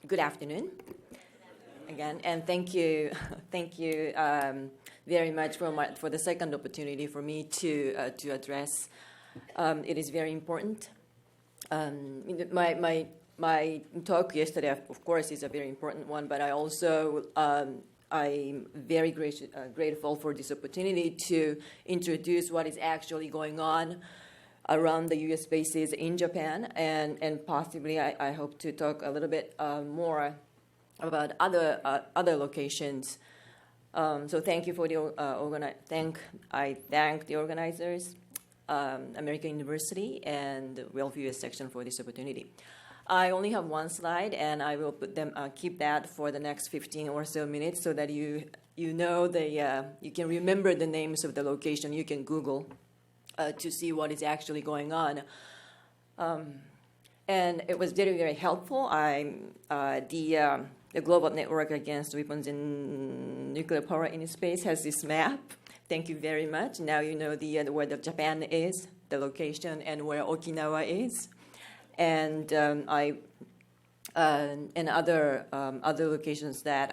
Good afternoon again, and thank you, thank you very much for the second opportunity for me to address. It is very important. My talk yesterday, of course, is a very important one, but I also I'm very grateful for this opportunity to introduce what is actually going on around the U.S. bases in Japan, and possibly I hope to talk a little bit more about other locations. So thank you for the I thank the organizers, American University and WellView US section for this opportunity. I only have one slide, and I will keep that for the next 15 or so minutes, so that you know you can remember the names of the location. You can Google to see what is actually going on. And it was very, very helpful. The Global Network Against Weapons and Nuclear Power in Space has this map. Thank you very much. Now you know where the Japan is, the location, and where Okinawa is, and other locations that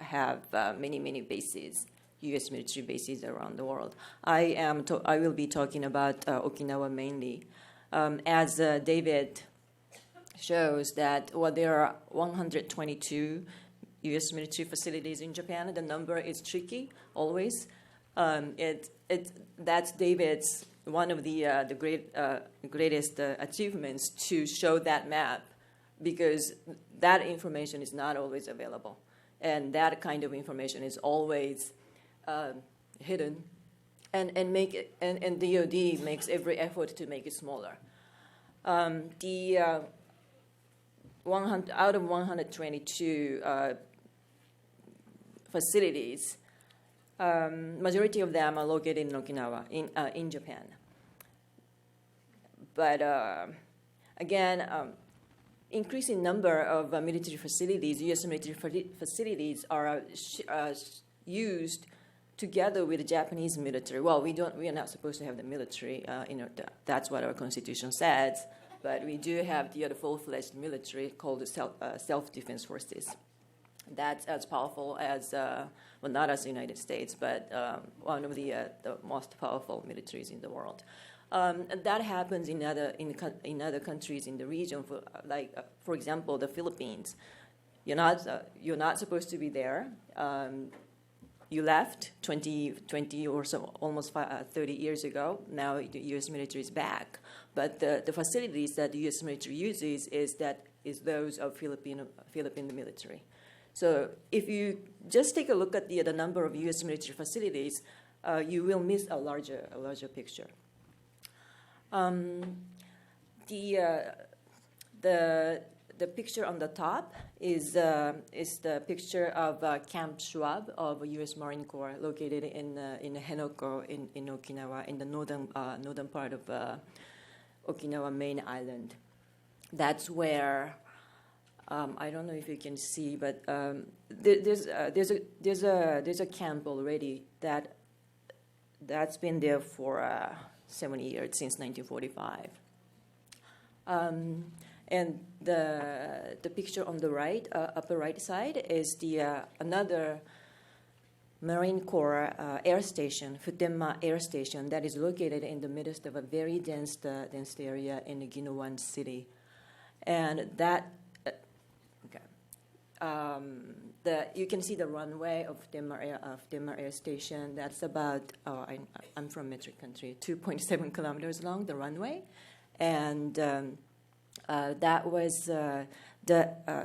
have many bases. U.S. military bases around the world. I will be talking about Okinawa mainly. As David shows that there are 122 U.S. military facilities in Japan. The number is tricky always. That's David's one of the greatest achievements, to show that map, because that information is not always available, and that kind of information is always hidden, and DoD makes every effort to make it smaller. Out of 122 facilities, majority of them are located in Okinawa, in Japan. But again, increasing number of military facilities, U.S. military facilities, are used together with the Japanese military. Well, we are not supposed to have the military. That's what our constitution says. But we do have the other full-fledged military called the self-defense forces. That's as powerful as, well, not as the United States, but one of the most powerful militaries in the world. And that happens in other countries in the region. For example, the Philippines. You're not supposed to be there. You left 20 or so, almost 30 years ago. Now the U.S. military is back. But the facilities that the U.S. military uses is those of Philippine military. So if you just take a look at the number of U.S. military facilities, you will miss a larger picture. The picture on the top is the picture of Camp Schwab of U.S. Marine Corps, located in Henoko in Okinawa, in the northern part of Okinawa main island. That's where I don't know if you can see, but there's a camp already that's been there for 70 years, since 1945. And the picture on the right, upper right side, is another Marine Corps air station, Futenma Air Station, that is located in the midst of a very dense area in Ginowan City, and that. You can see the runway of Futenma Air Station. That's about, I'm from metric country, 2.7 kilometers long, the runway, and that was the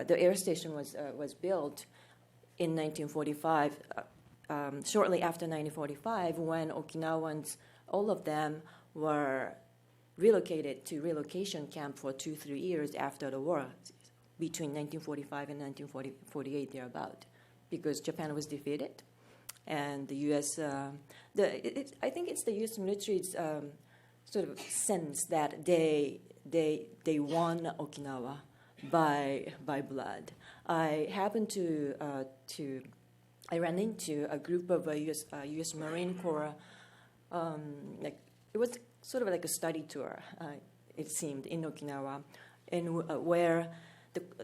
air station was built in 1945. Shortly after 1945, when Okinawans, all of them, were relocated to relocation camp for 2-3 years after the war, between 1945 and 1948, thereabout, because Japan was defeated, and the U.S. I think it's the U.S. military's sort of sense that they won Okinawa by blood. I ran into a group of U.S. Marine Corps. It was sort of like a study tour, it seemed, in Okinawa, and where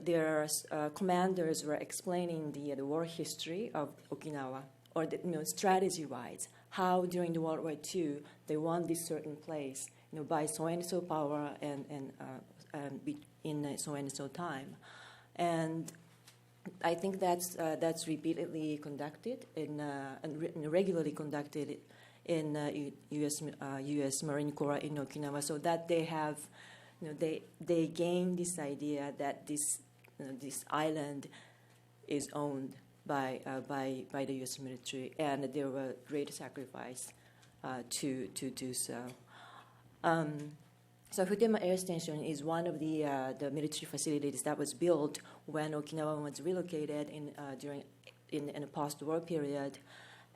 their commanders were explaining the war history of Okinawa, or strategy-wise, how during the World War II they won this certain place, by so and so power and in so and so time, and I think that's repeatedly conducted and regularly conducted in U.S. Marine Corps in Okinawa, so that they have, they gain this idea that this island is owned by the U.S. military, and there were great sacrifice to do so. So Futema Air Station is one of the military facilities that was built when Okinawa was relocated in a post-war period,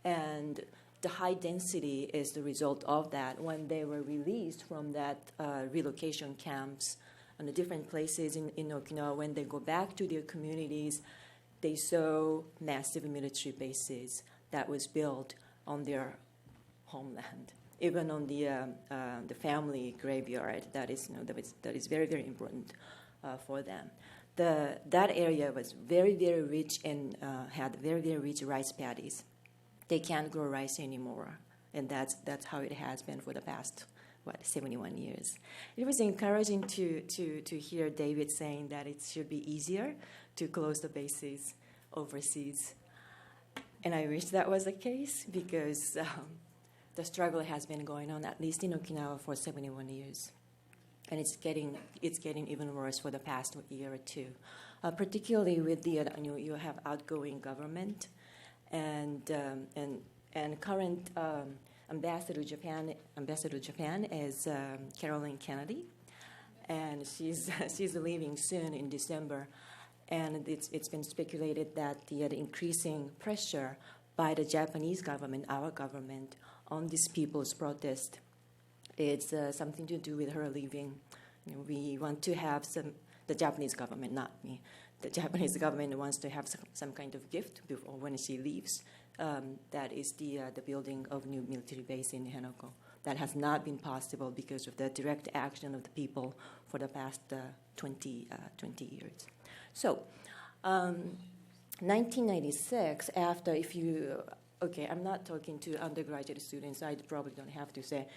and the high density is the result of that. When they were released from that relocation camps in the different places in Okinawa, when they go back to their communities, they saw massive military bases that was built on their homeland. Even on the family graveyard, that is very, very important for them. That area was very, very rich and had very, very rich rice paddies. They can't grow rice anymore, and that's how it has been for the past 71 years. It was encouraging to hear David saying that it should be easier to close the bases overseas, and I wish that was the case, because the struggle has been going on, at least in Okinawa, for 71 years. And it's getting even worse for the past year or two, particularly with the you have outgoing government, and current ambassador to Japan is Caroline Kennedy, and she's leaving soon in December, and it's been speculated that the increasing pressure by the Japanese government, our government, on these people's protest, it's something to do with her leaving. We want to have the Japanese government, not me. The Japanese government wants to have some kind of gift before when she leaves. That is the building of new military base in Henoko. That has not been possible because of the direct action of the people for the past 20 years. So, 1996, after I'm not talking to undergraduate students. I probably don't have to say,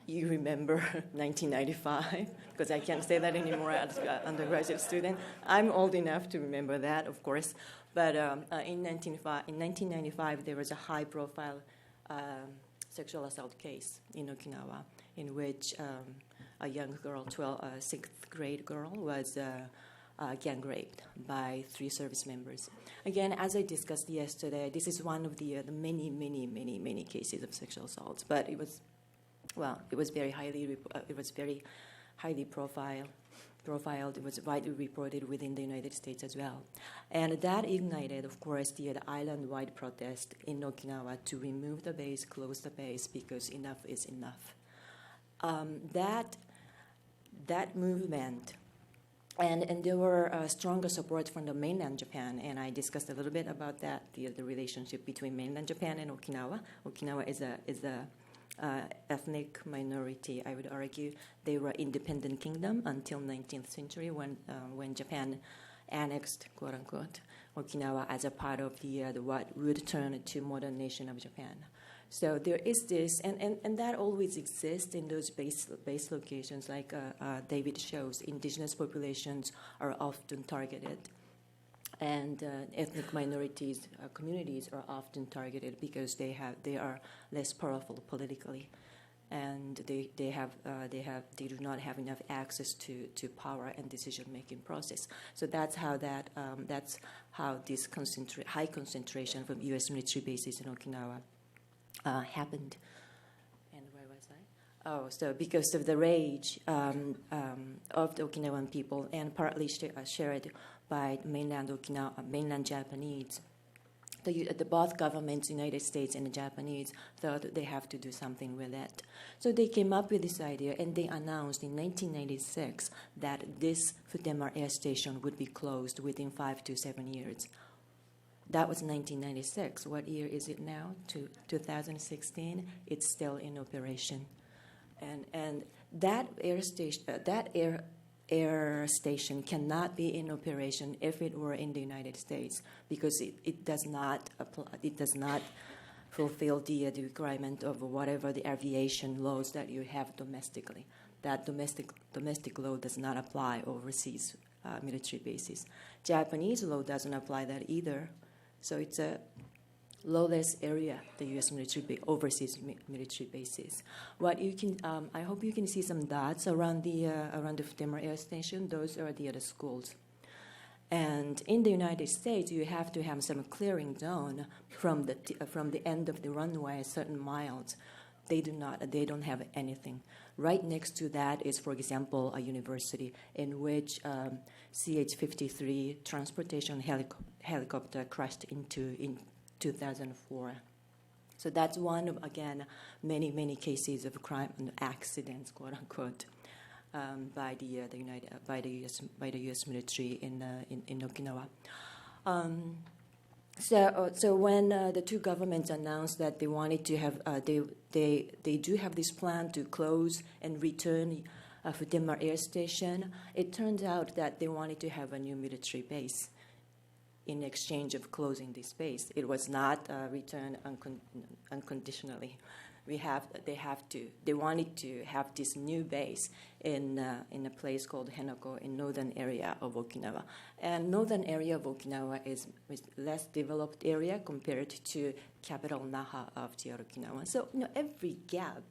you remember 1995, because I can't say that anymore as an undergraduate student. I'm old enough to remember that, of course. But in 1995, there was a high-profile sexual assault case in Okinawa, in which a young girl, 6th grade girl, was gang raped by 3 service members. Again, as I discussed yesterday, this is one of the many cases of sexual assaults. But it was very highly profiled. It was widely reported within the United States as well, and that ignited, of course, the island-wide protest in Okinawa to remove the base, close the base, because enough is enough. That movement. And there were stronger support from the mainland Japan, and I discussed a little bit about that, the relationship between mainland Japan and Okinawa. Okinawa is a ethnic minority, I would argue. They were independent kingdom until 19th century when Japan annexed, quote unquote, Okinawa as a part of what would turn to modern nation of Japan. So there is this, and that always exists in those base locations, like David shows. Indigenous populations are often targeted, and ethnic minorities communities are often targeted because they are less powerful politically, and they do not have enough access to power and decision making process. So that's how this high concentration from U.S. military bases in Okinawa happened. And where was I? Oh, so because of the rage of the Okinawan people, and partly shared by mainland Japanese, the both governments, United States and the Japanese, thought they have to do something with it. So they came up with this idea, and they announced in 1996 that this Futema Air Station would be closed within 5 to 7 years. That was 1996. What year is it now? 2016. It's still in operation, and that air station, that air station cannot be in operation if it were in the United States, because it does not fulfill the requirement of whatever the aviation laws that you have domestically. That domestic law does not apply overseas military bases. Japanese law doesn't apply that either. So it's a lawless area, the U.S. overseas military bases. What you can, I hope you can see some dots around the Futenma Air Station. Those are the other schools. And in the United States, you have to have some clearing zone from the end of the runway, certain miles. They don't have anything. Right next to that is, for example, a university in which CH-53 transportation helicopter crashed into in 2004. So that's one of, again, many cases of crime and accidents, quote unquote, by the U.S. military in Okinawa. So when the two governments announced that they wanted to have, they do have this plan to close and return Futenma Air Station, it turned out that they wanted to have a new military base in exchange of closing this base. It was not returned unconditionally. They wanted to have this new base in a place called Henoko in northern area of Okinawa. And northern area of Okinawa is less developed area compared to capital Naha of the Okinawa. So every gap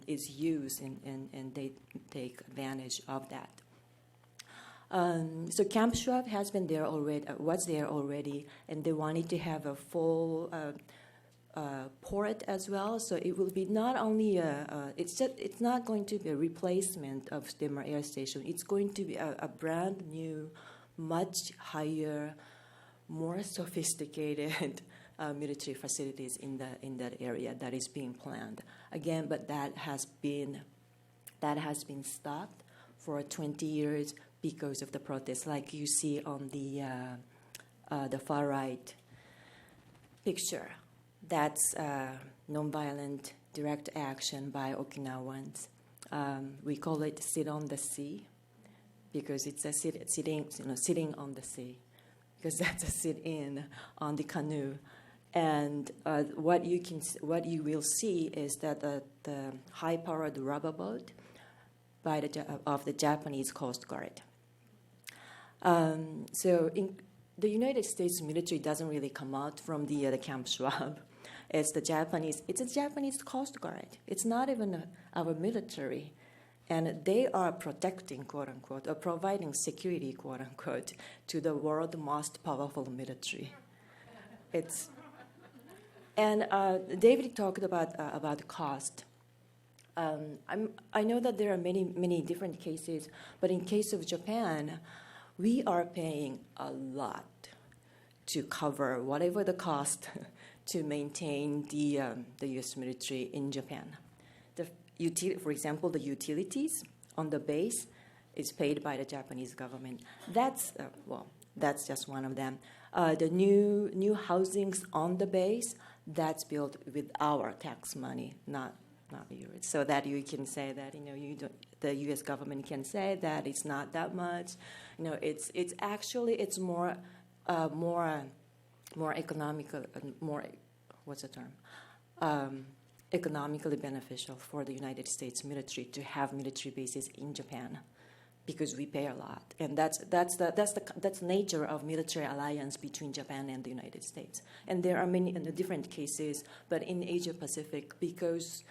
is used and they take advantage of that. So Camp Schwab has been there already, was there already, and they wanted to have a full port as well. So it will be not only it's not going to be a replacement of Futenma Air Station. It's going to be a brand new, much higher, more sophisticated military facilities in that area that is being planned. Again, but that has been stopped for 20 years because of the protests, like you see on the far right picture. That's nonviolent direct action by Okinawans. We call it "sit on the sea" because it's a sitting on the sea, because that's a sit-in on the canoe. And what you will see is that the high-powered rubber boat of the Japanese Coast Guard. So the United States military doesn't really come out from the Camp Schwab. It's a Japanese Coast Guard. It's not even our military. And they are protecting, quote unquote, or providing security, quote unquote, to the world's most powerful military. And David talked about cost. I know that there are many different cases, but in case of Japan, we are paying a lot to cover whatever the cost to maintain the U.S. military in Japan. For example, the utilities on the base is paid by the Japanese government. That's just one of them. The new housings on the base, that's built with our tax money, not yours. So that you can say that the U.S. government can say that it's not that much. It's actually more economical, what's the term? Economically beneficial for the United States military to have military bases in Japan, because we pay a lot, and that's the nature of military alliance between Japan and the United States. And there are many different cases, but in Asia Pacific, because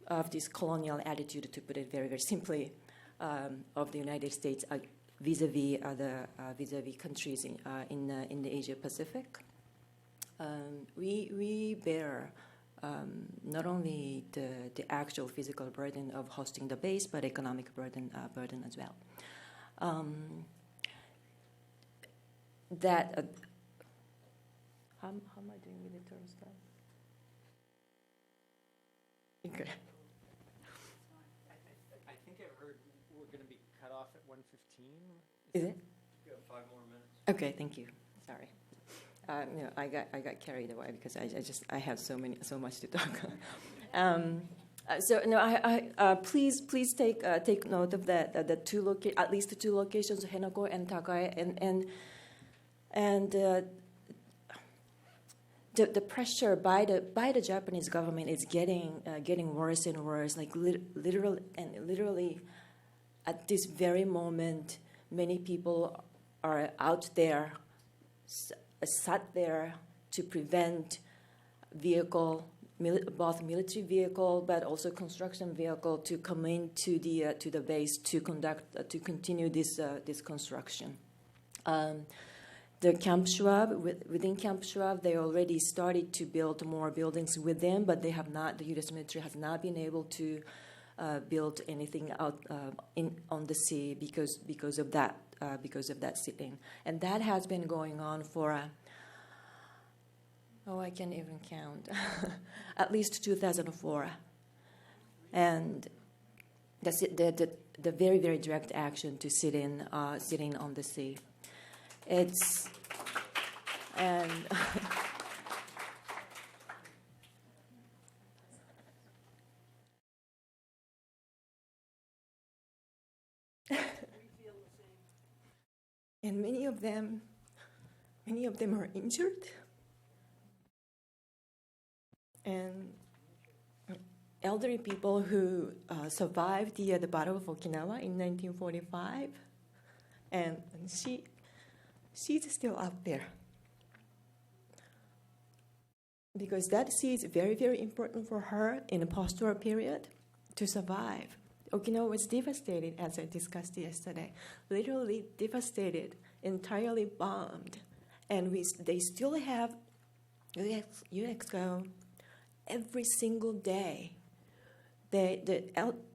of this colonial attitude, to put it very, very simply, of the United States vis-a-vis other countries in the Asia Pacific, we bear not only the actual physical burden of hosting the base, but economic burden as well. How am I doing with the term stuff? Okay. I think I heard we're going to be cut off at 1:15. Is it? You have 5 more minutes. Okay, thank you. Sorry. I got carried away because I have so much to talk. So no, please take note of that. The at least the two locations, Henoko and Takai, and the pressure by the Japanese government is getting worse and worse. Like literally, at this very moment, many people are out there, sat there to prevent both military vehicle but also construction vehicle to come into the base to continue this construction. The Camp Schwab, within Camp Schwab, they already started to build more buildings within, but they have not. The U.S. military has not been able to build anything out on the sea because of that sitting, and that has been going on for. I can't even count. At least 2004, and that's the very very direct action to sitting on the sea. It's and and many of them are injured. And elderly people who survived the Battle of Okinawa in 1945, and she's still out there because that sea is very, very important for her in a post-war period to survive. Okinawa was devastated, as I discussed yesterday, literally devastated, entirely bombed, and they still have UXO. Every single day, the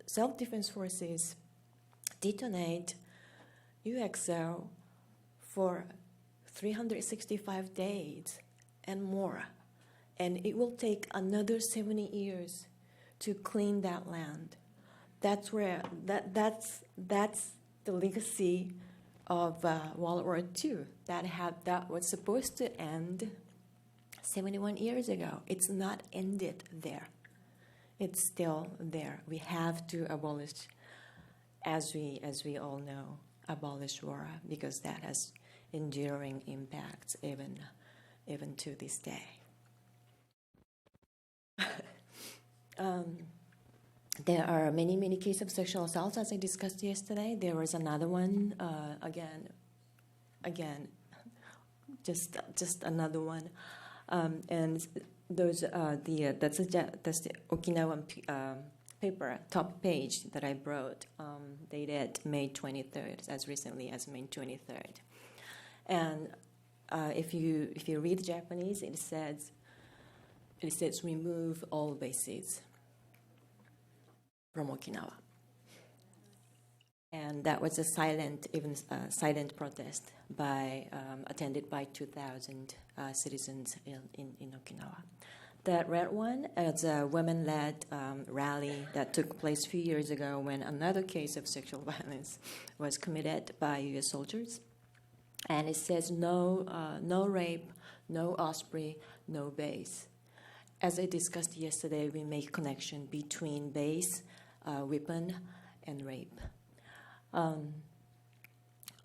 self-defense forces detonate UXO for 365 days and more. And it will take another 70 years to clean that land. That's the legacy of World War II that was supposed to end 71 years ago. It's not ended there. It's still there. We have to abolish, as we all know, abolish war because that has enduring impacts even to this day. There are many cases of sexual assault, as I discussed yesterday. There was another one again, just another one. And those that's the Okinawan paper top page that I brought, dated May 23rd, as recently as May 23rd. And if you read Japanese, it says remove all bases from Okinawa. And that was a silent protest attended by 2,000 citizens in Okinawa. That red one is a women-led rally that took place a few years ago when another case of sexual violence was committed by U.S. soldiers. And it says no rape, no Osprey, no base. As I discussed yesterday, we make connection between base, weapon, and rape.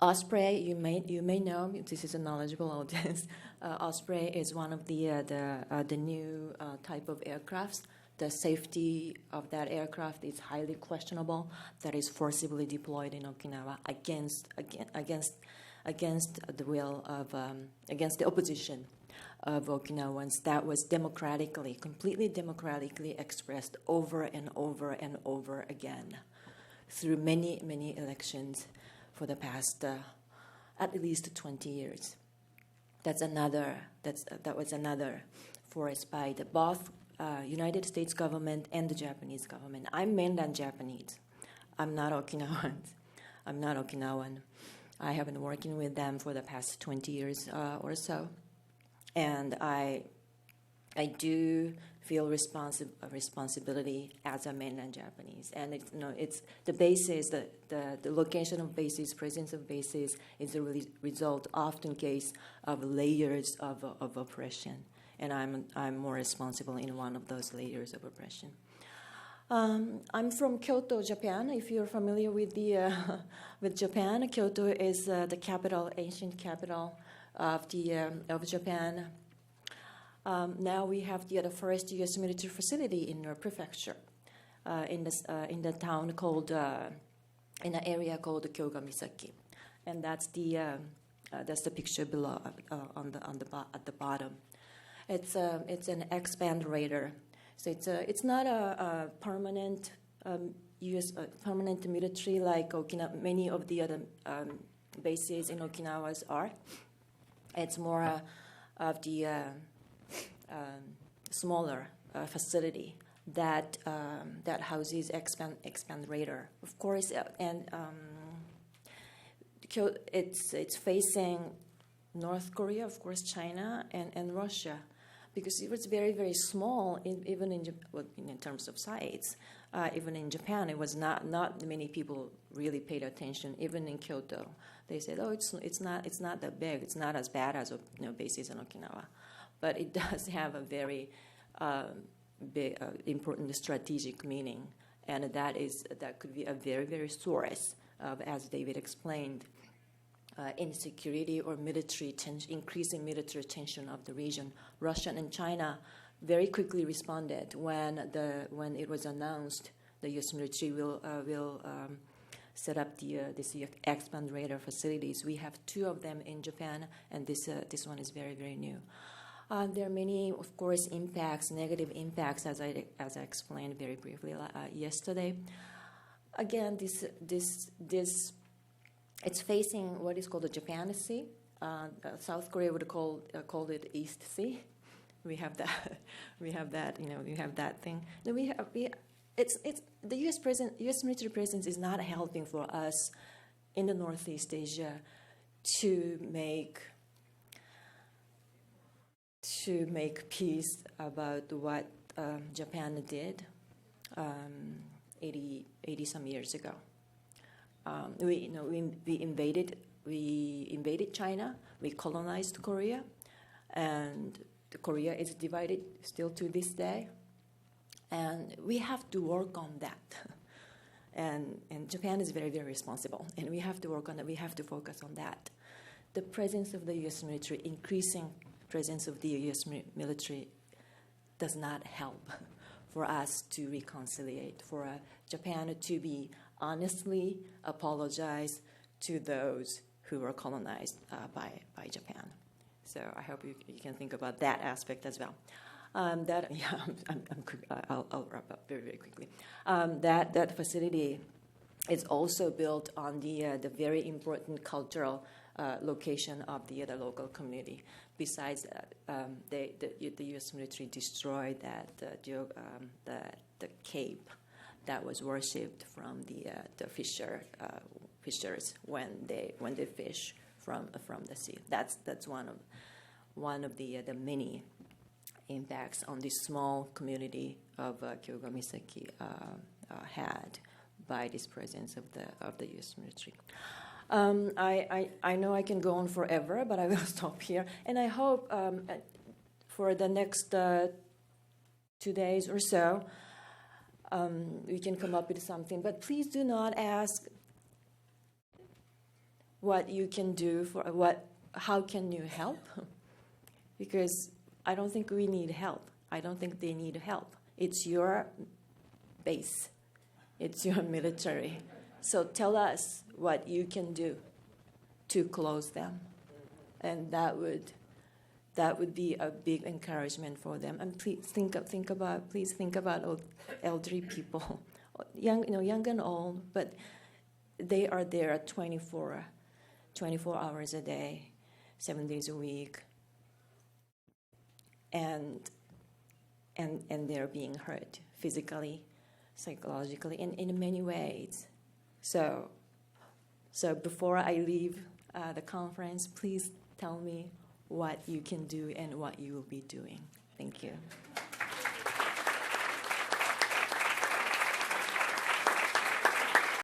Osprey, you may know. This is a knowledgeable audience. Osprey is one of the new type of aircrafts. The safety of that aircraft is highly questionable. That is forcibly deployed in Okinawa against the will of against the opposition of Okinawans. That was completely democratically expressed over and over and over again through many elections for the past at least 20 years. That was another force by both United States government and the Japanese government. I'm mainland Japanese. I'm not Okinawan. I have been working with them for the past 20 years or so, and I do feel responsibility as a mainland Japanese. And it's the bases, the location of bases, presence of bases is a result, often case, of layers of oppression. And I'm more responsible in one of those layers of oppression. I'm from Kyoto, Japan. If you're familiar with the with Japan, Kyoto is the capital, ancient capital of Japan. Now we have the first U.S. military facility in our prefecture, in the town called in an area called Kyogamisaki, and that's the picture below at the bottom. It's an expand radar. So it's not a permanent U.S. Permanent military like Okinawa. Many of the other bases in Okinawa are. It's more of the smaller facility that houses expand radar. Of course, and it's facing North Korea, of course, China, and Russia. Because it was very, very small, even in terms of size. Even in Japan, it was not many people really paid attention. Even in Kyoto, they said, "Oh, it's not that big. It's not as bad as bases in Okinawa," but it does have a very big, important strategic meaning, and that could be a very, very source of, as David explained, insecurity or increasing military tension of the region. Russia and China very quickly responded when it was announced the U.S. military will set up this expand radar facilities. We have 2 of them in Japan, and this one is very, very new. There are many, of course, negative impacts, as I explained very briefly yesterday. Again, this it's facing what is called the Japan Sea. South Korea would call it East Sea. We have that. We have that. We have that thing. Then it's the U.S. military presence is not helping for us in the Northeast Asia to make peace about what Japan did 80 some years ago. We invaded China. We colonized Korea, and Korea is divided still to this day. And we have to work on that. And Japan is very, very responsible, and we have to work on that. We have to focus on that. The presence of the U.S. military, increasing presence of the U.S. military, does not help for us to reconciliate, for Japan to be honestly apologize to those who were colonized by Japan. So I hope you can think about that aspect as well. I'll wrap up very, very quickly. That facility is also built on the very important cultural location of the local community. Besides that, the U.S. military destroyed the cape that was worshipped from the fishers when they fish from the sea. That's one of the many impacts on this small community of Kyogamisaki had by this presence of the U.S. military. I know I can go on forever, but I will stop here. And I hope for the next 2 days or so, we can come up with something. But please do not ask what you can do how can you help? Because I don't think we need help. I don't think they need help. It's your base. It's your military. So tell us what you can do to close them. And that would be a big encouragement for them. And please think about elderly people, young and old, but they are there 24 hours a day, 7 days a week, and they're being hurt physically, psychologically, in many ways. So before I leave the conference, please tell me what you can do and what you will be doing. Thank you.